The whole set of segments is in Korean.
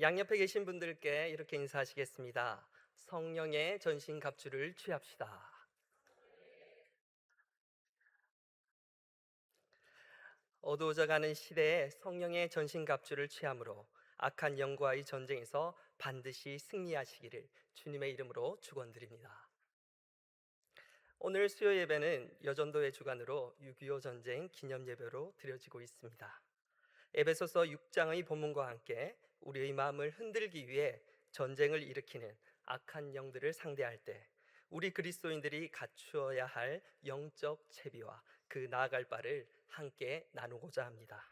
양옆에 계신 분들께 이렇게 인사하시겠습니다. 성령의 전신갑주를 취합시다. 어두워져가는 시대에 성령의 전신갑주를 취함으로 악한 영과의 전쟁에서 반드시 승리하시기를 주님의 이름으로 축원드립니다. 오늘 수요 예배는 여전도의 주관으로 6.25 전쟁 기념 예배로 드려지고 있습니다. 에베소서 6장의 본문과 함께 우리의 마음을 흔들기 위해 전쟁을 일으키는 악한 영들을 상대할 때 우리 그리스도인들이 갖추어야 할 영적 채비와 그 나아갈 바를 함께 나누고자 합니다.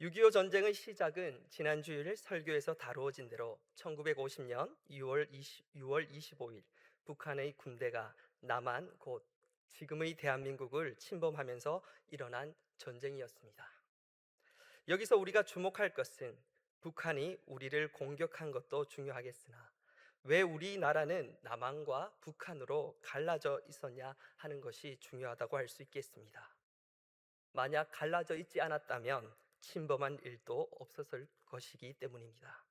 6.25 전쟁의 시작은 지난 주일 설교에서 다루어진 대로 1950년 6월 25일 북한의 군대가 남한 곧 지금의 대한민국을 침범하면서 일어난 전쟁이었습니다. 여기서 우리가 주목할 것은 북한이 우리를 공격한 것도 중요하겠으나 왜 우리나라는 남한과 북한으로 갈라져 있었냐 하는 것이 중요하다고 할 수 있겠습니다. 만약 갈라져 있지 않았다면 침범한 일도 없었을 것이기 때문입니다.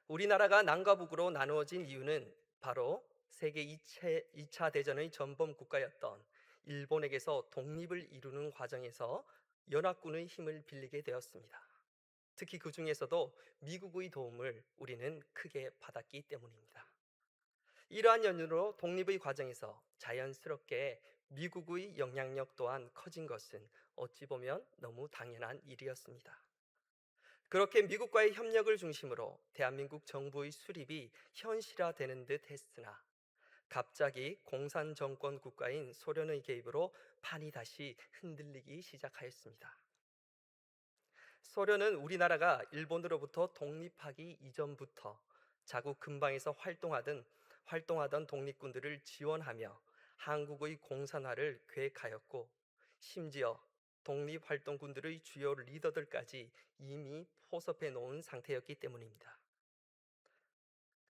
우리나라가 남과 북으로 나누어진 이유는 바로 세계 2차 대전의 전범 국가였던 일본에게서 독립을 이루는 과정에서 연합군의 힘을 빌리게 되었습니다. 특히 그 중에서도 미국의 도움을 우리는 크게 받았기 때문입니다. 이러한 연유로 독립의 과정에서 자연스럽게 미국의 영향력 또한 커진 것은 어찌 보면 너무 당연한 일이었습니다. 그렇게 미국과의 협력을 중심으로 대한민국 정부의 수립이 현실화되는 듯 했으나 갑자기 공산 정권 국가인 소련의 개입으로 판이 다시 흔들리기 시작하였습니다. 소련은 우리나라가 일본으로부터 독립하기 이전부터 자국 근방에서 활동하던 독립군들을 지원하며 한국의 공산화를 계획하였고 심지어 독립활동군들의 주요 리더들까지 이미 포섭해 놓은 상태였기 때문입니다.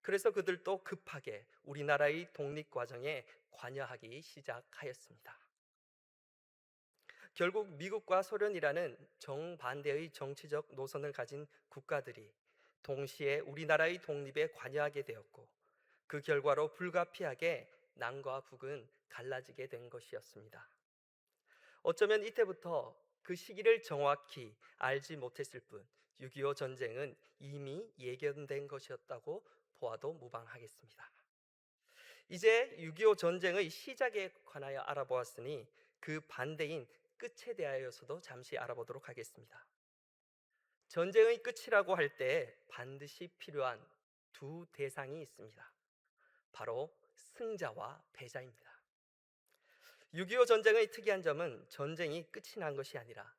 그래서 그들도 급하게 우리나라의 독립 과정에 관여하기 시작하였습니다. 결국 미국과 소련이라는 정반대의 정치적 노선을 가진 국가들이 동시에 우리나라의 독립에 관여하게 되었고 그 결과로 불가피하게 남과 북은 갈라지게 된 것이었습니다. 어쩌면 이때부터 그 시기를 정확히 알지 못했을 뿐 6.25 전쟁은 이미 예견된 것이었다고 보아도 무방하겠습니다. 이제 6.25 전쟁의 시작에 관하여 알아보았으니 그 반대인 끝에 대하여서도 잠시 알아보도록 하겠습니다. 전쟁의 끝이라고 할 때 반드시 필요한 두 대상이 있습니다. 바로 승자와 패자입니다. 6.25 전쟁의 특이한 점은 전쟁이 끝이 난 것이 아니라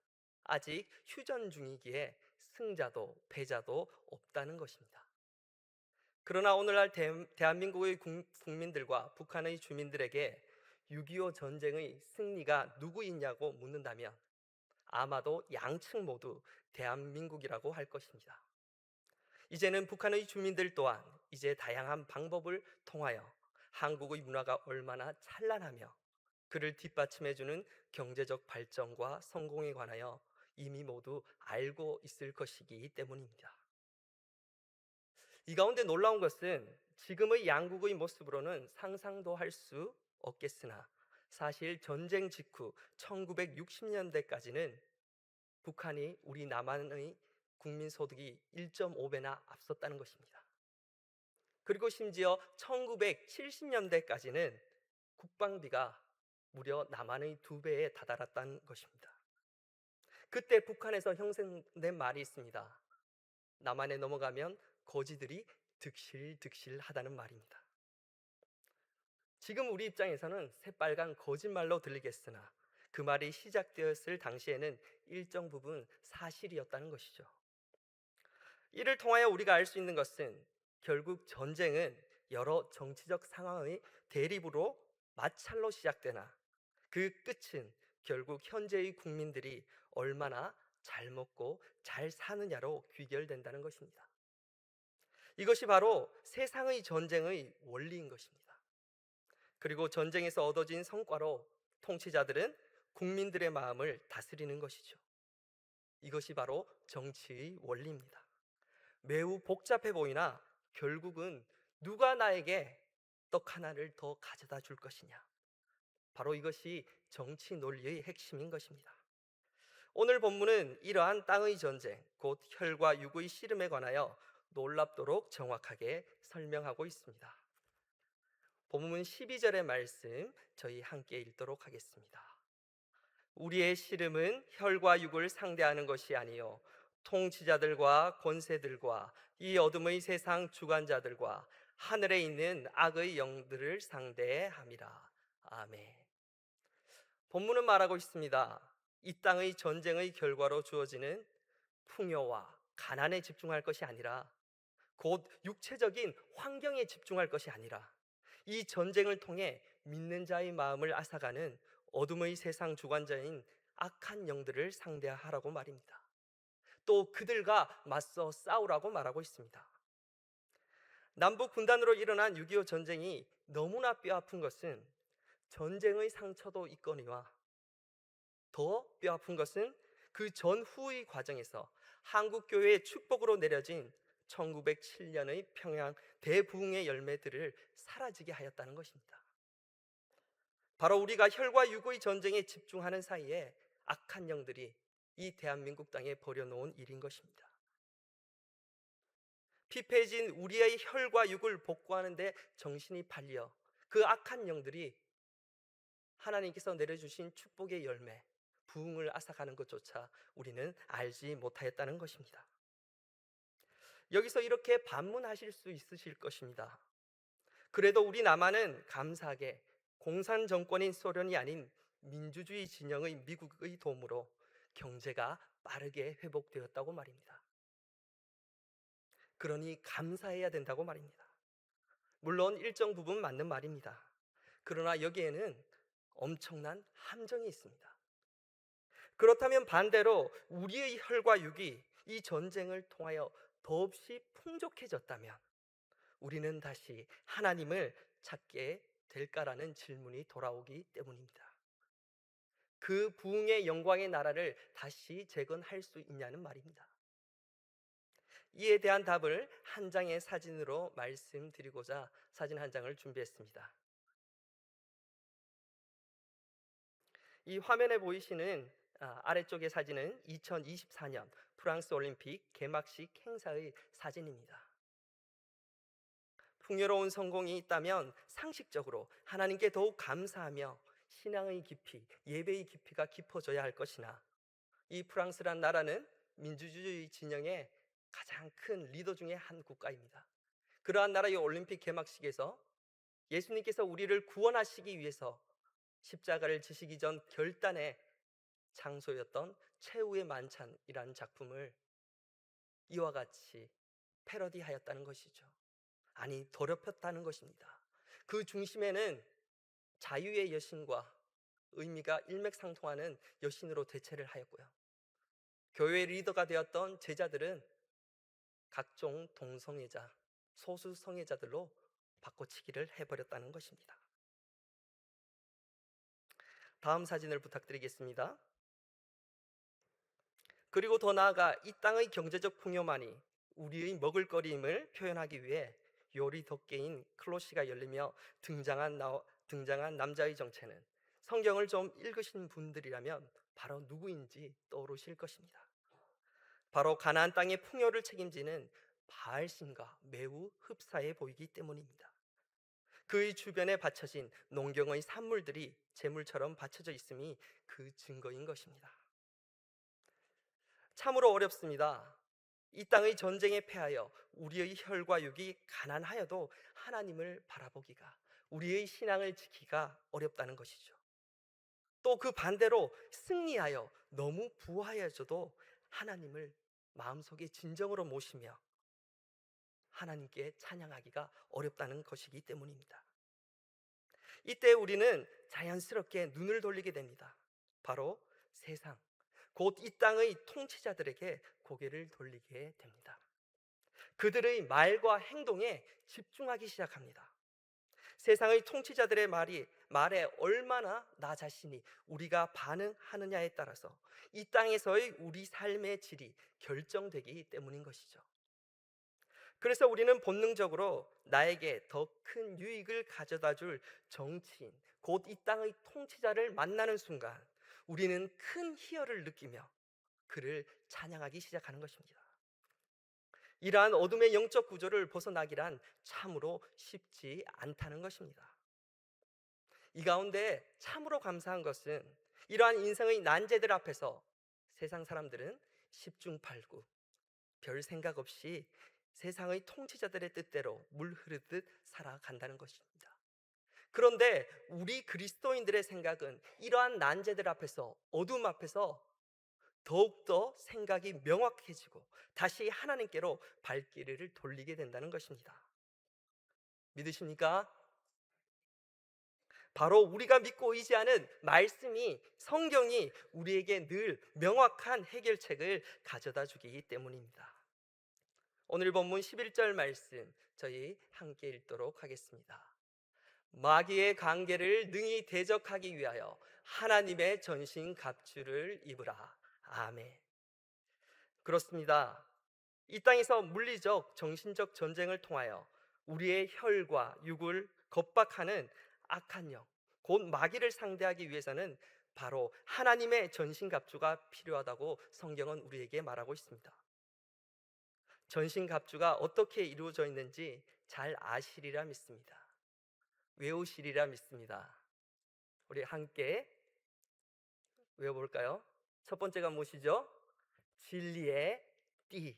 아직 휴전 중이기에 승자도 패자도 없다는 것입니다. 그러나 오늘날 대한민국의 국민들과 북한의 주민들에게 6.25 전쟁의 승리가 누구이냐고 묻는다면 아마도 양측 모두 대한민국이라고 할 것입니다. 이제는 북한의 주민들 또한 이제 다양한 방법을 통하여 한국의 문화가 얼마나 찬란하며 그를 뒷받침해주는 경제적 발전과 성공에 관하여 이미 모두 알고 있을 것이기 때문입니다. 이 가운데 놀라운 것은 지금의 양국의 모습으로는 상상도 할 수 없겠으나 사실 전쟁 직후 1960년대까지는 북한이 우리 남한의 국민 소득이 1.5배나 앞섰다는 것입니다. 그리고 심지어 1970년대까지는 국방비가 무려 남한의 2배에 다다랐다는 것입니다. 그때 북한에서 형성된 말이 있습니다. 남한에 넘어가면 거지들이 득실득실하다는 말입니다. 지금 우리 입장에서는 새빨간 거짓말로 들리겠으나 그 말이 시작되었을 당시에는 일정 부분 사실이었다는 것이죠. 이를 통하여 우리가 알 수 있는 것은 결국 전쟁은 여러 정치적 상황의 대립으로 마찰로 시작되나 그 끝은 결국 현재의 국민들이 얼마나 잘 먹고 잘 사느냐로 귀결된다는 것입니다. 이것이 바로 세상의 전쟁의 원리인 것입니다. 그리고 전쟁에서 얻어진 성과로 통치자들은 국민들의 마음을 다스리는 것이죠. 이것이 바로 정치의 원리입니다. 매우 복잡해 보이나 결국은 누가 나에게 떡 하나를 더 가져다 줄 것이냐. 바로 이것이 정치 논리의 핵심인 것입니다. 오늘 본문은 이러한 땅의 전쟁, 곧 혈과 육의 씨름에 관하여 놀랍도록 정확하게 설명하고 있습니다. 본문 12절의 말씀 저희 함께 읽도록 하겠습니다. 우리의 씨름은 혈과 육을 상대하는 것이 아니요 통치자들과 권세들과 이 어둠의 세상 주관자들과 하늘에 있는 악의 영들을 상대함이라. 아멘. 본문은 말하고 있습니다. 이 땅의 전쟁의 결과로 주어지는 풍요와 가난에 집중할 것이 아니라 곧 육체적인 환경에 집중할 것이 아니라 이 전쟁을 통해 믿는 자의 마음을 앗아가는 어둠의 세상 주관자인 악한 영들을 상대하라고 말입니다. 또 그들과 맞서 싸우라고 말하고 있습니다. 남북 분단으로 일어난 6.25 전쟁이 너무나 뼈아픈 것은 전쟁의 상처도 있거니와 더 뼈아픈 것은 그 전후의 과정에서 한국교회의 축복으로 내려진 1907년의 평양 대부흥의 열매들을 사라지게 하였다는 것입니다. 바로 우리가 혈과 육의 전쟁에 집중하는 사이에 악한 영들이 이 대한민국 땅에 벌여놓은 일인 것입니다. 피폐해진 우리의 혈과 육을 복구하는 데 정신이 팔려 그 악한 영들이 하나님께서 내려주신 축복의 열매, 부흥을 앗아가는 것조차 우리는 알지 못하였다는 것입니다. 여기서 이렇게 반문하실 수 있으실 것입니다. 그래도 우리 남한은 감사하게 공산 정권인 소련이 아닌 민주주의 진영의 미국의 도움으로 경제가 빠르게 회복되었다고 말입니다. 그러니 감사해야 된다고 말입니다. 물론 일정 부분 맞는 말입니다. 그러나 여기에는 엄청난 함정이 있습니다. 그렇다면 반대로 우리의 혈과 육이 이 전쟁을 통하여 더없이 풍족해졌다면 우리는 다시 하나님을 찾게 될까라는 질문이 돌아오기 때문입니다. 그 부흥의 영광의 나라를 다시 재건할 수 있냐는 말입니다. 이에 대한 답을 한 장의 사진으로 말씀드리고자 사진 한 장을 준비했습니다. 이 화면에 보이시는 아래쪽의 사진은 2024년 프랑스 올림픽 개막식 행사의 사진입니다. 풍요로운 성공이 있다면 상식적으로 하나님께 더욱 감사하며 신앙의 깊이, 예배의 깊이가 깊어져야 할 것이나 이 프랑스란 나라는 민주주의 진영의 가장 큰 리더 중에 한 국가입니다. 그러한 나라의 올림픽 개막식에서 예수님께서 우리를 구원하시기 위해서 십자가를 지시기 전 결단의 장소였던 최후의 만찬이라는 작품을 이와 같이 패러디하였다는 것이죠. 아니, 더럽혔다는 것입니다. 그 중심에는 자유의 여신과 의미가 일맥상통하는 여신으로 대체를 하였고요. 교회 리더가 되었던 제자들은 각종 동성애자, 소수 성애자들로 바꿔치기를 해버렸다는 것입니다. 다음 사진을 부탁드리겠습니다. 그리고 더 나아가 이 땅의 경제적 풍요만이 우리의 먹을거리임을 표현하기 위해 요리 덮개인 클로시가 열리며 등장한 남자의 정체는 성경을 좀 읽으신 분들이라면 바로 누구인지 떠오르실 것입니다. 바로 가나안 땅의 풍요를 책임지는 바알신과 매우 흡사해 보이기 때문입니다. 그의 주변에 받쳐진 농경의 산물들이 재물처럼 받쳐져 있음이 그 증거인 것입니다. 참으로 어렵습니다. 이 땅의 전쟁에 패하여 우리의 혈과 육이 가난하여도 하나님을 바라보기가, 우리의 신앙을 지키기가 어렵다는 것이죠. 또 그 반대로 승리하여 너무 부하여져도 하나님을 마음속에 진정으로 모시며 하나님께 찬양하기가 어렵다는 것이기 때문입니다. 이때 우리는 자연스럽게 눈을 돌리게 됩니다. 바로 세상, 곧 이 땅의 통치자들에게 고개를 돌리게 됩니다. 그들의 말과 행동에 집중하기 시작합니다. 세상의 통치자들의 말에 얼마나 나 자신이 우리가 반응하느냐에 따라서 이 땅에서의 우리 삶의 질이 결정되기 때문인 것이죠. 그래서 우리는 본능적으로 나에게 더 큰 유익을 가져다 줄 정치인, 곧 이 땅의 통치자를 만나는 순간 우리는 큰 희열을 느끼며 그를 찬양하기 시작하는 것입니다. 이러한 어둠의 영적 구조를 벗어나기란 참으로 쉽지 않다는 것입니다. 이 가운데 참으로 감사한 것은 이러한 인생의 난제들 앞에서 세상 사람들은 십중팔구 별 생각 없이 세상의 통치자들의 뜻대로 물 흐르듯 살아간다는 것입니다. 그런데 우리 그리스도인들의 생각은 이러한 난제들 앞에서, 어둠 앞에서 더욱더 생각이 명확해지고 다시 하나님께로 발길을 돌리게 된다는 것입니다. 믿으십니까? 바로 우리가 믿고 의지하는 말씀이, 성경이 우리에게 늘 명확한 해결책을 가져다 주기 때문입니다. 오늘 본문 11절 말씀 저희 함께 읽도록 하겠습니다. 마귀의 관계를 능히 대적하기 위하여 하나님의 전신 갑주를 입으라. 아멘. 그렇습니다. 이 땅에서 물리적, 정신적 전쟁을 통하여 우리의 혈과 육을 겁박하는 악한 영, 곧 마귀를 상대하기 위해서는 바로 하나님의 전신갑주가 필요하다고 성경은 우리에게 말하고 있습니다. 전신갑주가 어떻게 이루어져 있는지 잘 아시리라 믿습니다. 외우시리라 믿습니다. 우리 함께 외워볼까요? 첫 번째가 무엇이죠? 진리의 띠.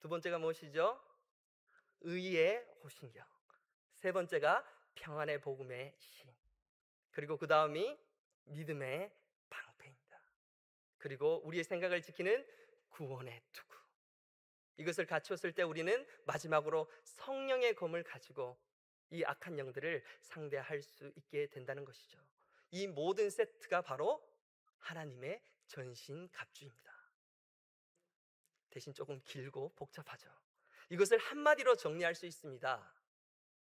두 번째가 무엇이죠? 의의 호신경. 세 번째가 평안의 복음의 신. 그리고 그 다음이 믿음의 방패입니다. 그리고 우리의 생각을 지키는 구원의 투구. 이것을 갖추었을 때 우리는 마지막으로 성령의 검을 가지고 이 악한 영들을 상대할 수 있게 된다는 것이죠. 이 모든 세트가 바로 하나님의 전신 갑주입니다. 대신 조금 길고 복잡하죠. 이것을 한마디로 정리할 수 있습니다.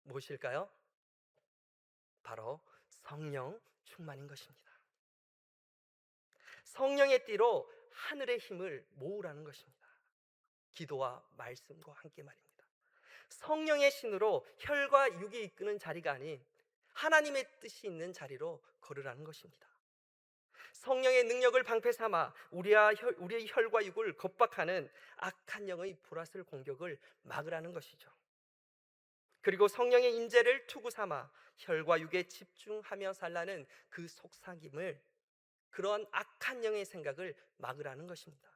무엇일까요? 바로 성령 충만인 것입니다. 성령의 띠로 하늘의 힘을 모으라는 것입니다. 기도와 말씀과 함께 말입니다. 성령의 신으로 혈과 육이 이끄는 자리가 아닌 하나님의 뜻이 있는 자리로 걸으라는 것입니다. 성령의 능력을 방패 삼아 우리의 혈과 육을 겁박하는 악한 영의 불화슬 공격을 막으라는 것이죠. 그리고 성령의 인재를 투구 삼아 혈과 육에 집중하며 살라는 그 속삭임을, 그런 악한 영의 생각을 막으라는 것입니다.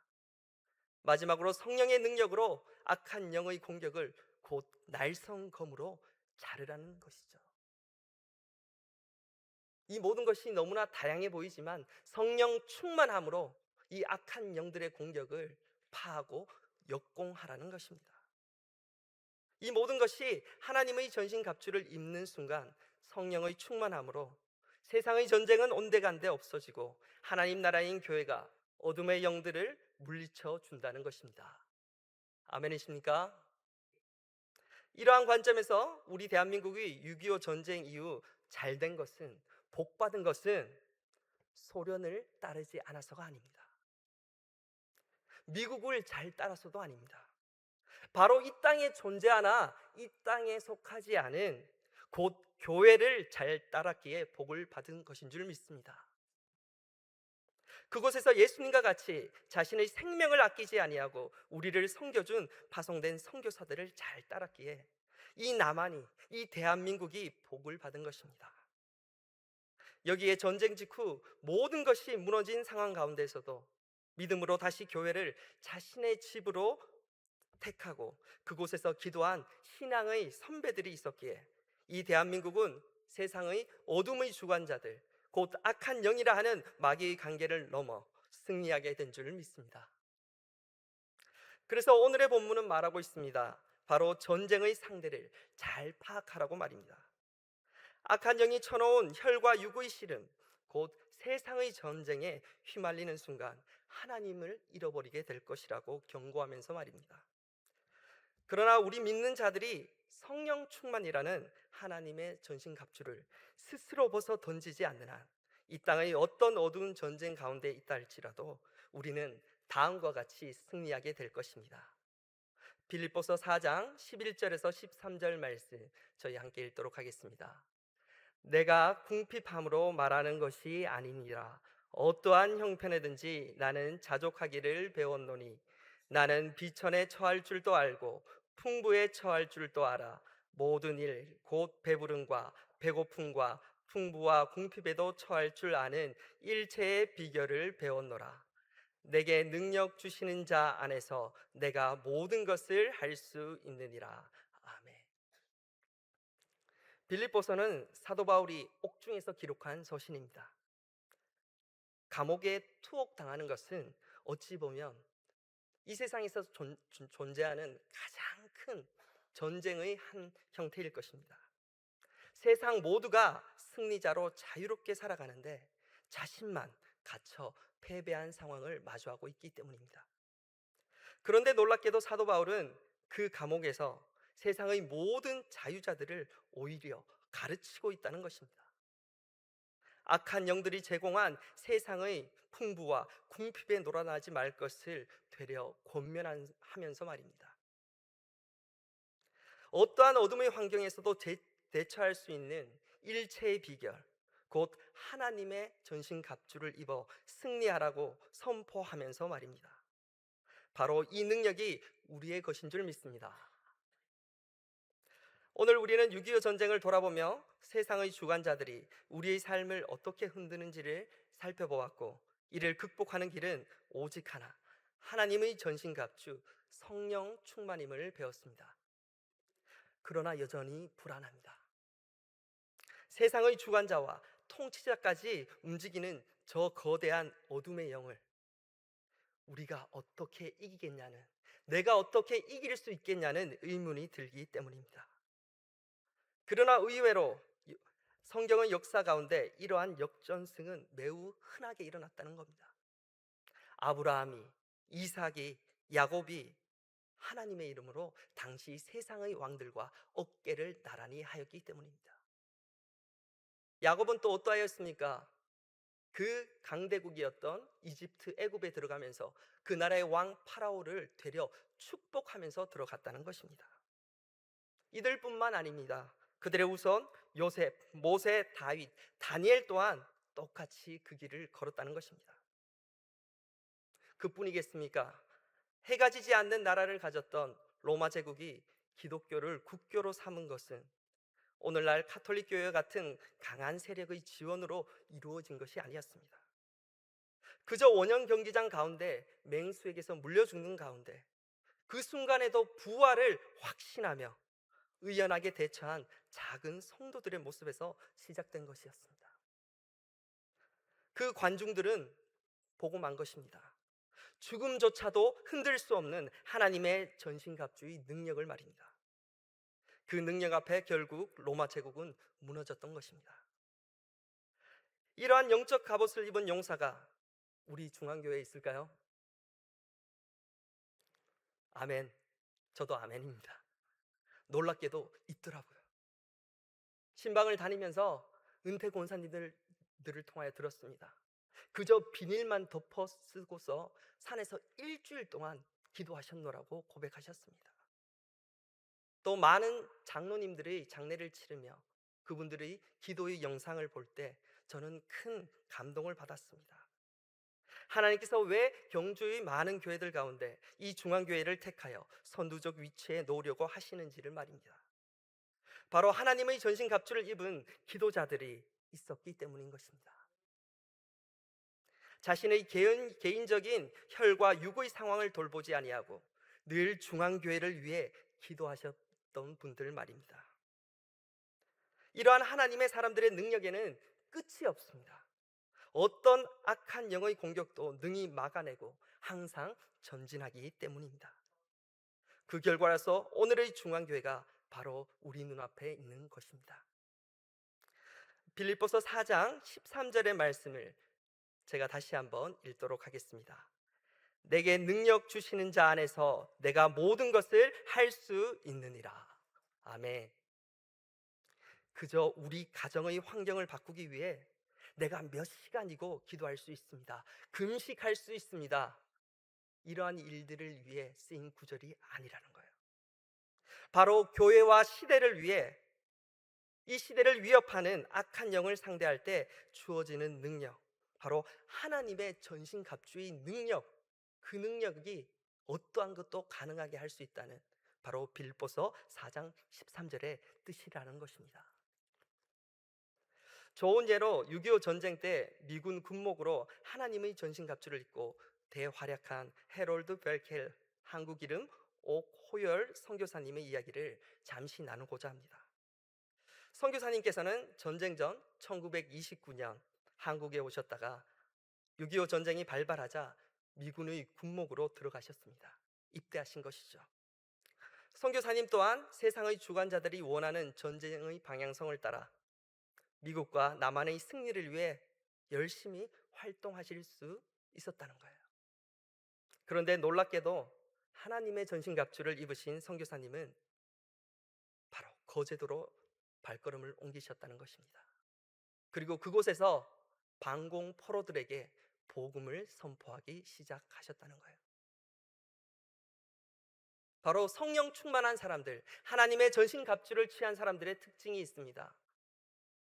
마지막으로 성령의 능력으로 악한 영의 공격을 곧 날성검으로 자르라는 것이죠. 이 모든 것이 너무나 다양해 보이지만 성령 충만함으로 이 악한 영들의 공격을 파하고 역공하라는 것입니다. 이 모든 것이 하나님의 전신갑주를 입는 순간 성령의 충만함으로 세상의 전쟁은 온데간데 없어지고 하나님 나라인 교회가 어둠의 영들을 물리쳐 준다는 것입니다. 아멘이십니까? 이러한 관점에서 우리 대한민국이 6.25 전쟁 이후 잘된 것은, 복받은 것은 소련을 따르지 않아서가 아닙니다. 미국을 잘 따라서도 아닙니다. 바로 이 땅에 존재하나 이 땅에 속하지 않은 곧 교회를 잘 따랐기에 복을 받은 것인 줄 믿습니다. 그곳에서 예수님과 같이 자신의 생명을 아끼지 아니하고 우리를 섬겨준 파송된 선교사들을 잘 따랐기에 이 남한이, 이 대한민국이 복을 받은 것입니다. 여기에 전쟁 직후 모든 것이 무너진 상황 가운데서도 믿음으로 다시 교회를 자신의 집으로 택하고 그곳에서 기도한 신앙의 선배들이 있었기에 이 대한민국은 세상의 어둠의 주관자들, 곧 악한 영이라 하는 마귀의 관계를 넘어 승리하게 된 줄 믿습니다. 그래서 오늘의 본문은 말하고 있습니다. 바로 전쟁의 상대를 잘 파악하라고 말입니다. 악한 영이 쳐놓은 혈과 육의 씨름, 곧 세상의 전쟁에 휘말리는 순간 하나님을 잃어버리게 될 것이라고 경고하면서 말입니다. 그러나 우리 믿는 자들이 성령 충만이라는 하나님의 전신갑주를 스스로 벗어 던지지 않는 한 이 땅의 어떤 어두운 전쟁 가운데 있다 할지라도 우리는 다음과 같이 승리하게 될 것입니다. 빌립보서 4장 11절에서 13절 말씀 저희 함께 읽도록 하겠습니다. 내가 궁핍함으로 말하는 것이 아니니라. 어떠한 형편에든지 나는 자족하기를 배웠노니 나는 비천에 처할 줄도 알고 풍부에 처할 줄도 알아. 모든 일 곧 배부름과 배고픔과 풍부와 궁핍에도 처할 줄 아는 일체의 비결을 배웠노라. 내게 능력 주시는 자 안에서 내가 모든 것을 할 수 있느니라. 아멘. 빌립보서는 사도 바울이 옥중에서 기록한 서신입니다. 감옥에 투옥당하는 것은 어찌 보면 이 세상에서 존재하는 가장 큰 전쟁의 한 형태일 것입니다. 세상 모두가 승리자로 자유롭게 살아가는데 자신만 갇혀 패배한 상황을 마주하고 있기 때문입니다. 그런데 놀랍게도 사도 바울은 그 감옥에서 세상의 모든 자유자들을 오히려 가르치고 있다는 것입니다. 악한 영들이 제공한 세상의 풍부와 궁핍에 놀아나지 말 것을 되려 권면하면서 말입니다. 어떠한 어둠의 환경에서도 대처할 수 있는 일체의 비결, 곧 하나님의 전신갑주를 입어 승리하라고 선포하면서 말입니다. 바로 이 능력이 우리의 것인 줄 믿습니다. 오늘 우리는 6.25 전쟁을 돌아보며 세상의 주관자들이 우리의 삶을 어떻게 흔드는지를 살펴보았고, 이를 극복하는 길은 오직 하나, 하나님의 전신갑주 성령 충만임을 배웠습니다. 그러나 여전히 불안합니다. 세상의 주관자와 통치자까지 움직이는 저 거대한 어둠의 영을 우리가 어떻게 이기겠냐는, 내가 어떻게 이길 수 있겠냐는 의문이 들기 때문입니다. 그러나 의외로 성경의 역사 가운데 이러한 역전승은 매우 흔하게 일어났다는 겁니다. 아브라함이, 이삭이, 야곱이 하나님의 이름으로 당시 세상의 왕들과 어깨를 나란히 하였기 때문입니다. 야곱은 또 어떠하였습니까? 그 강대국이었던 이집트, 애굽에 들어가면서 그 나라의 왕 파라오를 되려 축복하면서 들어갔다는 것입니다. 이들뿐만 아닙니다. 그들의 우선 요셉, 모세, 다윗, 다니엘 또한 똑같이 그 길을 걸었다는 것입니다. 그뿐이겠습니까? 해가 지지 않는 나라를 가졌던 로마 제국이 기독교를 국교로 삼은 것은 오늘날 카톨릭 교회 같은 강한 세력의 지원으로 이루어진 것이 아니었습니다. 그저 원형 경기장 가운데 맹수에게서 물려 죽는 가운데 그 순간에도 부활을 확신하며 의연하게 대처한 작은 성도들의 모습에서 시작된 것이었습니다. 그 관중들은 보고 만 것입니다. 죽음조차도 흔들 수 없는 하나님의 전신갑주의 능력을 말입니다. 그 능력 앞에 결국 로마 제국은 무너졌던 것입니다. 이러한 영적 갑옷을 입은 용사가 우리 중앙교회에 있을까요? 아멘. 저도 아멘입니다. 놀랍게도 있더라고요. 신방을 다니면서 은퇴 권사님들을 통하여 들었습니다. 그저 비닐만 덮어 쓰고서 산에서 일주일 동안 기도하셨노라고 고백하셨습니다. 또 많은 장로님들의 장례를 치르며 그분들의 기도의 영상을 볼 때 저는 큰 감동을 받았습니다. 하나님께서 왜 경주의 많은 교회들 가운데 이 중앙교회를 택하여 선두적 위치에 놓으려고 하시는지를 말입니다. 바로 하나님의 전신갑주를 입은 기도자들이 있었기 때문인 것입니다. 자신의 개인적인 혈과 육의 상황을 돌보지 아니하고 늘 중앙교회를 위해 기도하셨던 분들 말입니다. 이러한 하나님의 사람들의 능력에는 끝이 없습니다. 어떤 악한 영의 공격도 능히 막아내고 항상 전진하기 때문입니다. 그 결과라서 오늘의 중앙교회가 바로 우리 눈앞에 있는 것입니다. 빌립보서 4장 13절의 말씀을 제가 다시 한번 읽도록 하겠습니다. 내게 능력 주시는 자 안에서 내가 모든 것을 할 수 있느니라. 아멘. 그저 우리 가정의 환경을 바꾸기 위해 내가 몇 시간이고 기도할 수 있습니다. 금식할 수 있습니다. 이러한 일들을 위해 쓰인 구절이 아니라는 거예요. 바로 교회와 시대를 위해 이 시대를 위협하는 악한 영을 상대할 때 주어지는 능력, 바로 하나님의 전신갑주의 능력, 그 능력이 어떠한 것도 가능하게 할 수 있다는, 바로 빌립보서 4장 13절의 뜻이라는 것입니다. 좋은 예로 6.25 전쟁 때 미군 군목으로 하나님의 전신갑주를 입고 대활약한 해롤드 벨켈 한국 이름 옥호열 선교사님의 이야기를 잠시 나누고자 합니다. 선교사님께서는 전쟁 전 1929년 한국에 오셨다가 6.25 전쟁이 발발하자 미군의 군목으로 들어가셨습니다. 입대하신 것이죠. 선교사님 또한 세상의 주관자들이 원하는 전쟁의 방향성을 따라 미국과 남한의 승리를 위해 열심히 활동하실 수 있었다는 거예요. 그런데 놀랍게도 하나님의 전신갑주를 입으신 선교사님은 바로 거제도로 발걸음을 옮기셨다는 것입니다. 그리고 그곳에서 방공 포로들에게 복음을 선포하기 시작하셨다는 거예요. 바로 성령 충만한 사람들, 하나님의 전신갑주를 취한 사람들의 특징이 있습니다.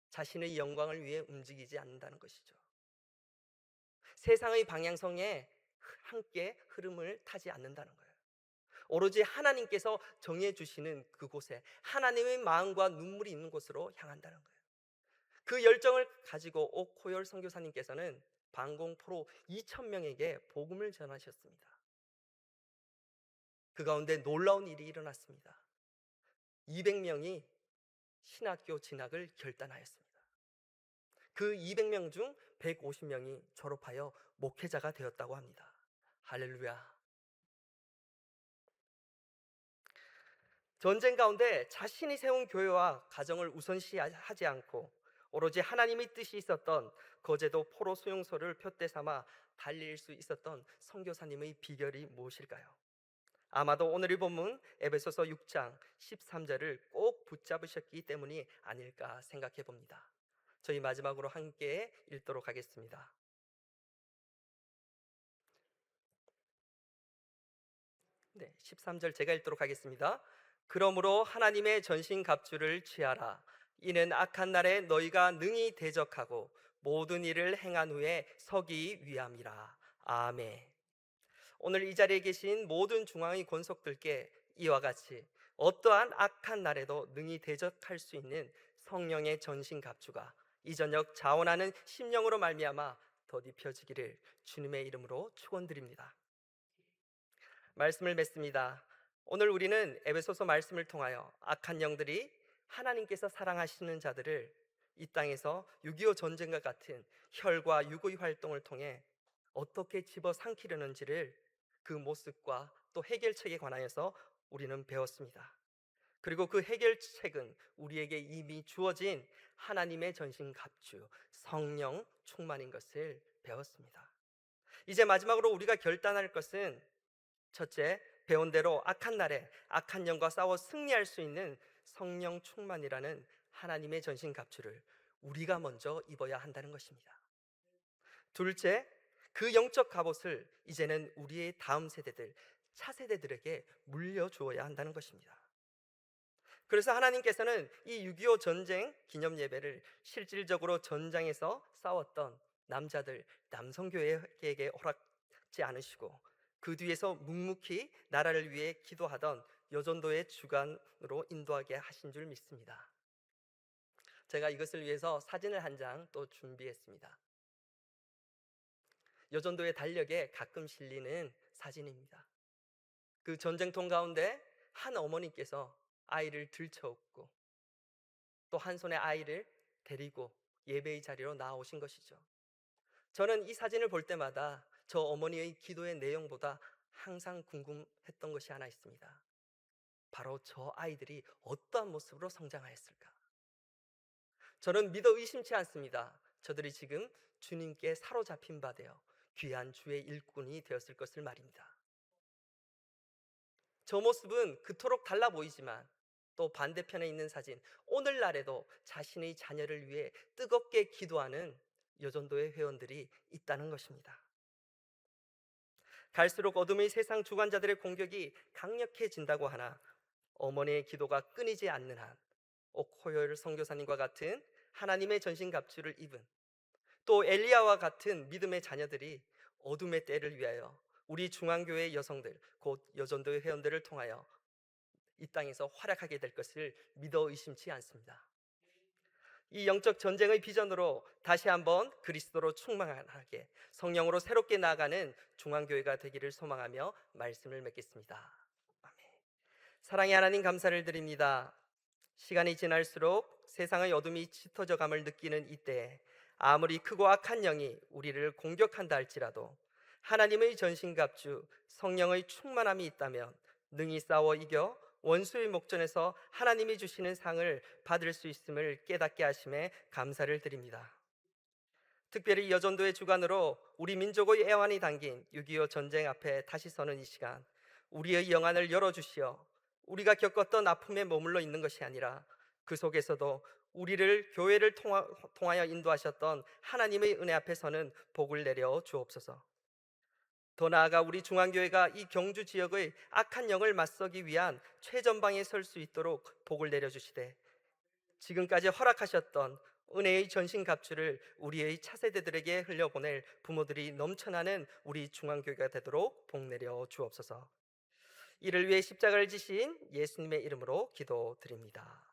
자신의 영광을 위해 움직이지 않는다는 것이죠. 세상의 방향성에 함께 흐름을 타지 않는다는 거예요. 오로지 하나님께서 정해주시는 그곳에, 하나님의 마음과 눈물이 있는 곳으로 향한다는 거예요. 그 열정을 가지고 옥호열 선교사님께서는 방공포로 2,000명에게 복음을 전하셨습니다. 그 가운데 놀라운 일이 일어났습니다. 200명이 신학교 진학을 결단하였습니다. 그 200명 중 150명이 졸업하여 목회자가 되었다고 합니다. 할렐루야. 전쟁 가운데 자신이 세운 교회와 가정을 우선시하지 않고 오로지 하나님의 뜻이 있었던 거제도 포로 수용소를 표대 삼아 달릴 수 있었던 선교사님의 비결이 무엇일까요? 아마도 오늘 이 본문 에베소서 6장 13절을 꼭 붙잡으셨기 때문이 아닐까 생각해 봅니다. 저희 마지막으로 함께 읽도록 하겠습니다. 네, 13절 제가 읽도록 하겠습니다. 그러므로 하나님의 전신갑주를 취하라. 이는 악한 날에 너희가 능히 대적하고 모든 일을 행한 후에 서기 위함이라. 아멘. 오늘 이 자리에 계신 모든 중앙의 권속들께 이와 같이 어떠한 악한 날에도 능히 대적할 수 있는 성령의 전신갑주가 이 저녁 자원하는 심령으로 말미암아 더딥혀지기를 주님의 이름으로 축원드립니다. 말씀을 맺습니다. 오늘 우리는 에베소서 말씀을 통하여 악한 영들이 하나님께서 사랑하시는 자들을 이 땅에서 6.25 전쟁과 같은 혈과 육의 활동을 통해 어떻게 집어삼키려는지를, 그 모습과 또 해결책에 관하여서 우리는 배웠습니다. 그리고 그 해결책은 우리에게 이미 주어진 하나님의 전신갑주 성령 충만인 것을 배웠습니다. 이제 마지막으로 우리가 결단할 것은, 첫째, 배운 대로 악한 날에 악한 영과 싸워 승리할 수 있는 성령 충만이라는 하나님의 전신갑주를 우리가 먼저 입어야 한다는 것입니다. 둘째, 그 영적 갑옷을 이제는 우리의 다음 세대들, 차세대들에게 물려주어야 한다는 것입니다. 그래서 하나님께서는 이 6.25 전쟁 기념 예배를 실질적으로 전장에서 싸웠던 남자들, 남성교회에게 허락지 않으시고 그 뒤에서 묵묵히 나라를 위해 기도하던 여전도의 주관으로 인도하게 하신 줄 믿습니다. 제가 이것을 위해서 사진을 한 장 또 준비했습니다. 여전도의 달력에 가끔 실리는 사진입니다. 그 전쟁통 가운데 한 어머니께서 아이를 들쳐업고 또 한 손에 아이를 데리고 예배의 자리로 나오신 것이죠. 저는 이 사진을 볼 때마다 저 어머니의 기도의 내용보다 항상 궁금했던 것이 하나 있습니다. 바로 저 아이들이 어떠한 모습으로 성장하였을까? 저는 믿어 의심치 않습니다. 저들이 지금 주님께 사로잡힌 바 되어 귀한 주의 일꾼이 되었을 것을 말입니다. 저 모습은 그토록 달라 보이지만 또 반대편에 있는 사진, 오늘날에도 자신의 자녀를 위해 뜨겁게 기도하는 여전도의 회원들이 있다는 것입니다. 갈수록 어둠의 세상 주관자들의 공격이 강력해진다고 하나 어머니의 기도가 끊이지 않는 한 오코요일 선교사님과 같은 하나님의 전신갑주를 입은, 또 엘리야와 같은 믿음의 자녀들이 어둠의 때를 위하여 우리 중앙교회 여성들, 곧 여전도회 회원들을 통하여 이 땅에서 활약하게 될 것을 믿어 의심치 않습니다. 이 영적 전쟁의 비전으로 다시 한번 그리스도로 충만하게 성령으로 새롭게 나아가는 중앙교회가 되기를 소망하며 말씀을 맺겠습니다. 아멘. 사랑의 하나님, 감사를 드립니다. 시간이 지날수록 세상의 어둠이 짙어져 감을 느끼는 이때, 아무리 크고 악한 영이 우리를 공격한다 할지라도 하나님의 전신갑주 성령의 충만함이 있다면 능히 싸워 이겨 원수의 목전에서 하나님이 주시는 상을 받을 수 있음을 깨닫게 하심에 감사를 드립니다. 특별히 여전도의 주관으로 우리 민족의 애환이 담긴 6.25 전쟁 앞에 다시 서는 이 시간, 우리의 영안을 열어주시어 우리가 겪었던 아픔에 머물러 있는 것이 아니라 그 속에서도 우리를 교회를 통하여 인도하셨던 하나님의 은혜 앞에 서는 복을 내려 주옵소서. 더 나아가 우리 중앙교회가 이 경주 지역의 악한 영을 맞서기 위한 최전방에 설 수 있도록 복을 내려주시되, 지금까지 허락하셨던 은혜의 전신갑주를 우리의 차세대들에게 흘려보낼 부모들이 넘쳐나는 우리 중앙교회가 되도록 복 내려 주옵소서. 이를 위해 십자가를 지신 예수님의 이름으로 기도드립니다.